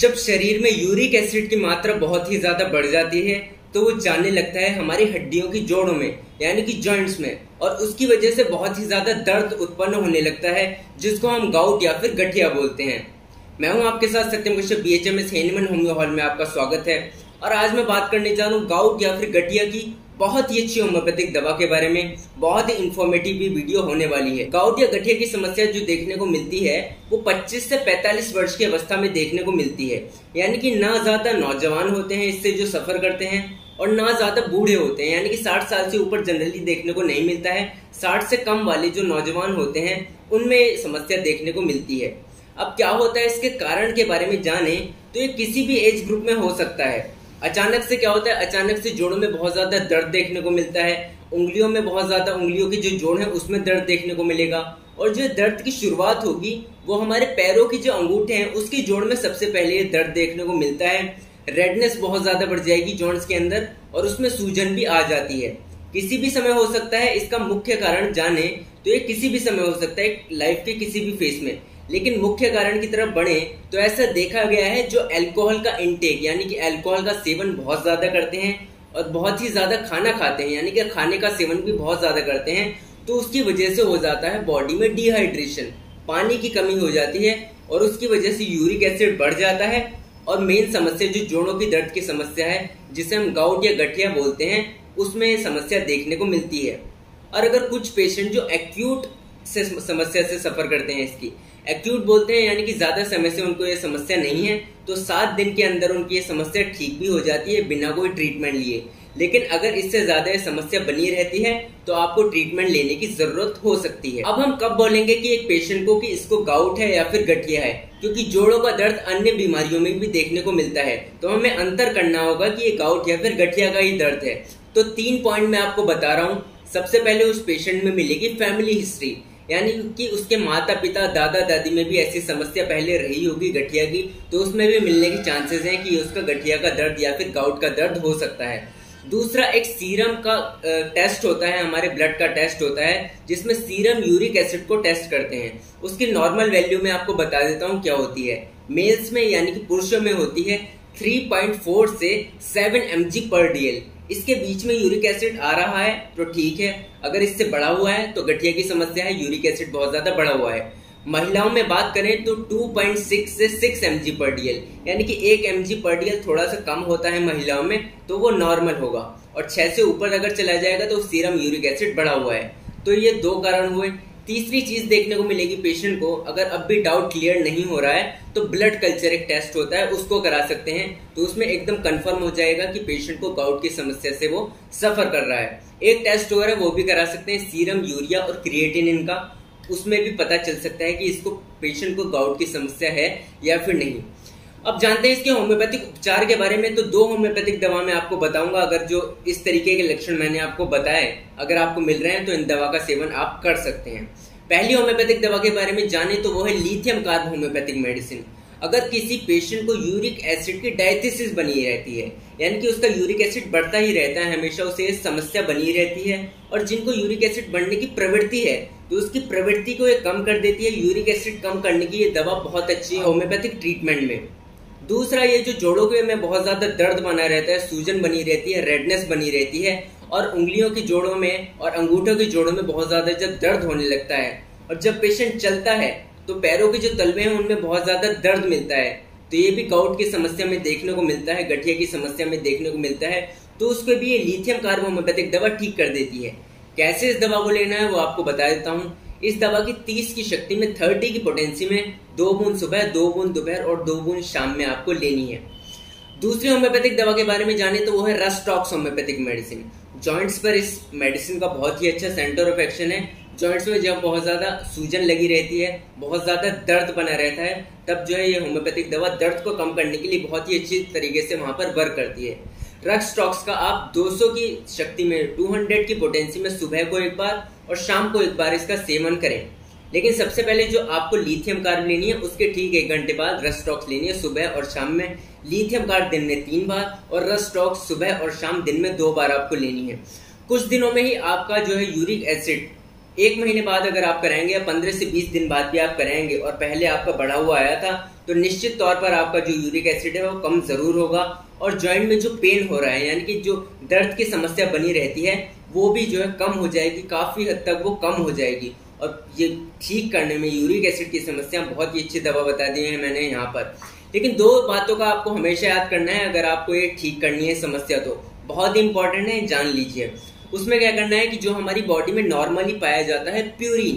जब शरीर में यूरिक एसिड की मात्रा बहुत ही ज्यादा बढ़ जाती है तो वो जाने लगता है हमारी हड्डियों की जोड़ों में यानी कि जॉइंट्स में, और उसकी वजह से बहुत ही ज्यादा दर्द उत्पन्न होने लगता है जिसको हम गाउट या फिर गठिया बोलते हैं। मैं हूं आपके साथ सत्यम कश्यप, BHMS हेनीमन होम्यो हॉल में आपका स्वागत है। और आज मैं बात करने जा रहा हूँ गाउट या फिर गठिया की बहुत ही अच्छी होम्योपैथिक दवा के बारे में। बहुत ही इंफॉर्मेटिव भी वीडियो होने वाली है। गाउट या गठिया की समस्या जो देखने को मिलती है वो 25 से 45 वर्ष की अवस्था में देखने को मिलती है, यानी कि ना ज्यादा नौजवान होते हैं इससे जो सफर करते हैं और ना ज्यादा बूढ़े होते हैं, यानी कि 60 साल से ऊपर जनरली देखने को नहीं मिलता है। 60 से कम वाले जो नौजवान होते हैं उनमें समस्या देखने को मिलती है। अब क्या होता है, इसके कारण के बारे में जाने तो ये किसी भी एज ग्रुप में हो सकता है। अचानक से क्या होता है, अचानक से जोड़ों में बहुत ज्यादा दर्द देखने को मिलता है, उंगलियों में बहुत ज्यादा, उंगलियों की जो जोड़ है उसमें दर्द देखने को मिलेगा, और जो दर्द की शुरुआत होगी वो हमारे पैरों की जो अंगूठे हैं उसकी जोड़ में सबसे पहले ये दर्द देखने को मिलता है। रेडनेस बहुत ज्यादा बढ़ जाएगी जॉइंट्स के अंदर और उसमें सूजन भी आ जाती है। किसी भी समय हो सकता है। इसका मुख्य कारण जाने तो ये किसी भी समय हो सकता है लाइफ के किसी भी फेज में, लेकिन मुख्य कारण की तरफ बढ़े तो ऐसा देखा गया है जो अल्कोहल का इंटेक यानी कि अल्कोहल का सेवन बहुत ज्यादा करते हैं और बहुत ही ज्यादा खाना खाते हैं यानी कि खाने का सेवन भी बहुत ज्यादा करते हैं, तो उसकी वजह से हो जाता है बॉडी में डिहाइड्रेशन, पानी की कमी हो जाती है और उसकी वजह से यूरिक एसिड बढ़ जाता है। और मेन समस्या जो जोड़ों की दर्द की समस्या है जिसे हम गाउट या गठिया बोलते हैं उसमें समस्या देखने को मिलती है। और अगर कुछ पेशेंट जो एक्यूट से समस्या से सफर करते हैं, इसकी एक्यूट बोलते हैं यानी कि ज्यादा समय से उनको ये समस्या नहीं है, तो 7 दिन के अंदर उनकी ये समस्या ठीक भी हो जाती है बिना कोई ट्रीटमेंट लिए। लेकिन अगर इससे ज्यादा समस्या बनी रहती है तो आपको ट्रीटमेंट लेने की जरूरत हो सकती है। अब हम कब बोलेंगे कि एक पेशेंट को कि इसको गाउट है या फिर गठिया है, क्योंकि जोड़ों का दर्द अन्य बीमारियों में भी देखने को मिलता है, तो हमें अंतर करना होगा कि ये गाउट या फिर गठिया का ही दर्द है। तो 3 पॉइंट मैं आपको बता रहा हूँ। सबसे पहले उस पेशेंट में मिलेगी फैमिली हिस्ट्री, यानी कि उसके माता पिता दादा दादी में भी ऐसी समस्या पहले रही होगी गठिया की, तो उसमें भी मिलने के चांसेस हैं कि उसका गठिया का दर्द या फिर गाउट का दर्द हो सकता है। दूसरा, एक सीरम का टेस्ट होता है, हमारे ब्लड का टेस्ट होता है जिसमें सीरम यूरिक एसिड को टेस्ट करते हैं। उसकी नॉर्मल वैल्यू में आपको बता देता हूँ क्या होती है। मेल्स में यानी कि पुरुषों में होती है 3.4 से 7 mg/dl। इसके बीच में यूरिक एसिड आ रहा है तो ठीक है, अगर इससे बढ़ा हुआ है तो गठिया की समस्या है, यूरिक एसिड बहुत ज्यादा बढ़ा हुआ है। महिलाओं में बात करें तो 2.6 से 6 mg/dl, यानी कि 1 mg/dl थोड़ा सा कम होता है महिलाओं में तो वो नॉर्मल होगा, और 6 से ऊपर अगर चला जाएगा तो सीरम यूरिक एसिड बढ़ा हुआ है। तो ये 2 कारण हुए। तीसरी चीज देखने को मिलेगी पेशेंट को, अगर अब भी डाउट क्लियर नहीं हो रहा है तो ब्लड कल्चर एक टेस्ट होता है, उसको करा सकते हैं, तो उसमें एकदम कंफर्म हो जाएगा कि पेशेंट को गाउट की समस्या से वो सफर कर रहा है। एक टेस्ट हो रहा है वो भी करा सकते हैं, सीरम यूरिया और क्रिएटिनिन का, उसमें भी पता चल सकता है कि इसको पेशेंट को गाउट की समस्या है या फिर नहीं। अब जानते हैं इसके होम्योपैथिक उपचार के बारे में। तो 2 होम्योपैथिक दवा मैं आपको बताऊंगा, अगर जो इस तरीके के लक्षण मैंने आपको बताए अगर आपको मिल रहे हैं तो इन दवा का सेवन आप कर सकते हैं। पहली होम्योपैथिक दवा के बारे में जाने तो वो है लिथियम कार्ब होम्योपैथिक मेडिसिन। अगर किसी पेशेंट को यूरिक एसिड की डायथिसिस बनी रहती है, यानी कि उसका यूरिक एसिड बढ़ता ही रहता है, हमेशा उसे समस्या बनी रहती है, और जिनको यूरिक एसिड बढ़ने की प्रवृत्ति है तो उसकी प्रवृत्ति को ये कम कर देती है। यूरिक एसिड कम करने की ये दवा बहुत अच्छी है होम्योपैथिक ट्रीटमेंट में। दूसरा, ये जो जोड़ों के में बहुत ज्यादा दर्द बना रहता है, सूजन बनी रहती है, रेडनेस बनी रहती है, और उंगलियों की जोड़ों में और अंगूठों की जोड़ों में बहुत ज्यादा जब दर्द होने लगता है, और जब पेशेंट चलता है तो पैरों के जो तलवे हैं उनमें बहुत ज्यादा दर्द मिलता है, तो ये भी गाउट की समस्या में देखने को मिलता है, गठिया की समस्या में देखने को मिलता है, तो उसको भी ये लिथियम कार्ब होम्योपैथिक दवा ठीक कर देती है। कैसे इस दवा को लेना है वो आपको बता देता हूँ। इस दवा की 30 की शक्ति में 30 की पोटेंसी में 2 बूंद सुबह, 2 बूंद दोपहर और 2 बूंद शाम में आपको लेनी है। दूसरी होम्योपैथिक दवा के बारे में जाने तो वो है रस्टॉक्स होम्योपैथिक मेडिसिन। जॉइंट्स पर इस मेडिसिन का बहुत ही अच्छा सेंटर ऑफ एक्शन है। जॉइंट्स में जब बहुत ज्यादा सूजन लगी रहती है, बहुत ज्यादा दर्द बना रहता है, तब जो है ये होम्योपैथिक दवा दर्द को कम करने के लिए बहुत ही अच्छी तरीके से वहां पर वर्क करती है। रस्टॉक्स का आप 200 की शक्ति में 200 की पोटेंसी में सुबह को एक बार और शाम को एक बार इसका सेवन करें। लेकिन सबसे पहले जो आपको लिथियम कार्ब लेनी है उसके ठीक 1 घंटे बाद रस्टॉक्स लेनी है सुबह और शाम में। लिथियम कार्ब दिन में 3 बार और रस्टॉक्स सुबह और शाम दिन में 2 बार आपको लेनी है। कुछ दिनों में ही आपका जो है यूरिक एसिड 1 महीने बाद अगर आप कराएंगे या 15 से 20 दिन बाद भी आप कराएंगे और पहले आपका बढ़ा हुआ आया था, तो निश्चित तौर पर आपका जो यूरिक एसिड है वो कम जरूर होगा और जॉइंट में जो पेन हो रहा है यानी कि जो दर्द की समस्या बनी रहती है वो भी जो है कम हो जाएगी, काफी हद तक वो कम हो जाएगी। और ये ठीक करने में यूरिक एसिड की समस्या बहुत ही अच्छी दवा बता दी है मैंने यहाँ पर। लेकिन 2 बातों का आपको हमेशा याद करना है अगर आपको ये ठीक करनी है समस्या, तो बहुत ही इंपॉर्टेंट है, जान लीजिए। उसमें क्या करना है कि जो हमारी बॉडी में नॉर्मली पाया जाता है प्यूरिन,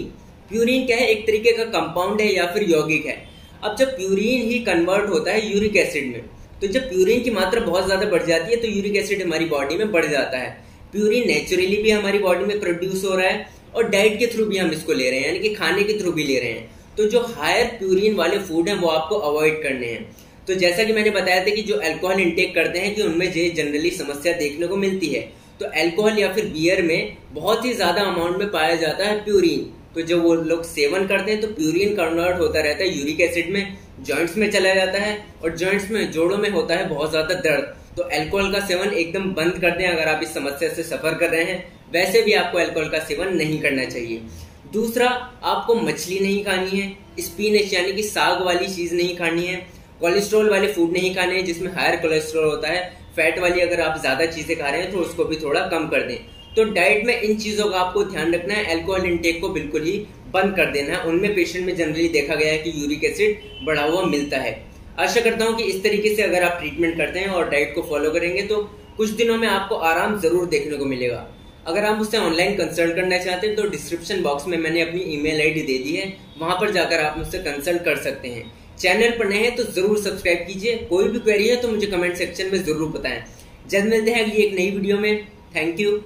प्यूरिन क्या है, एक तरीके का कंपाउंड है या फिर यौगिक है। अब जब प्यूरिन ही कन्वर्ट होता है यूरिक एसिड में, तो जब प्यूरिन की मात्रा बहुत ज्यादा बढ़ जाती है तो यूरिक एसिड हमारी बॉडी में बढ़ जाता है। प्यूरिन नेचुरली भी हमारी बॉडी में प्रोड्यूस हो रहा है और डाइट के थ्रू भी हम इसको ले रहे हैं, यानी कि खाने के थ्रू भी ले रहे हैं। तो जो हायर प्यूरिन वाले फूड हैं वो आपको अवॉइड करने हैं। तो जैसा कि मैंने बताया था कि जो अल्कोहल इंटेक करते हैं कि उनमें जनरली समस्या देखने को मिलती है, तो अल्कोहल या फिर बियर में बहुत ही ज्यादा अमाउंट में पाया जाता है प्यूरिन। तो जब वो लोग सेवन करते हैं तो प्यूरिन कन्वर्ट होता रहता है यूरिक एसिड में, जॉइंट्स में चला जाता है और जॉइंट्स में, जोड़ों में होता है बहुत ज्यादा दर्द। तो अल्कोहल का सेवन एकदम बंद कर दें अगर आप इस समस्या से सफर कर रहे हैं। वैसे भी आपको अल्कोहल का सेवन नहीं करना चाहिए। दूसरा, आपको मछली नहीं खानी है, स्पिनच यानी कि साग वाली चीज नहीं खानी है, कोलेस्ट्रॉल वाले फूड नहीं खाने हैं जिसमें हायर कोलेस्ट्रॉल होता है, फैट वाली अगर आप ज्यादा चीजें खा रहे हैं तो उसको भी थोड़ा कम कर दें। तो डाइट में इन चीजों का आपको ध्यान रखना है, अल्कोहल इंटेक को बिल्कुल ही बंद कर देना है। उनमें पेशेंट में जनरली देखा गया है कि यूरिक एसिड बढ़ा हुआ मिलता है। आशा करता हूं कि इस तरीके से अगर आप ट्रीटमेंट करते हैं और डाइट को फॉलो करेंगे तो कुछ दिनों में आपको आराम जरूर देखने को मिलेगा। अगर आप मुझसे ऑनलाइन कंसल्ट करना चाहते हैं तो डिस्क्रिप्शन बॉक्स में मैंने अपनी ईमेल आईडी दे दी है, वहां पर जाकर आप मुझसे कंसल्ट कर सकते हैं। चैनल पर नए हैं तो जरूर सब्सक्राइब कीजिए। कोई भी क्वेरी है तो मुझे कमेंट सेक्शन में जरूर बताएं। जल्द मिलते हैं अगली एक नई वीडियो में। Thank you.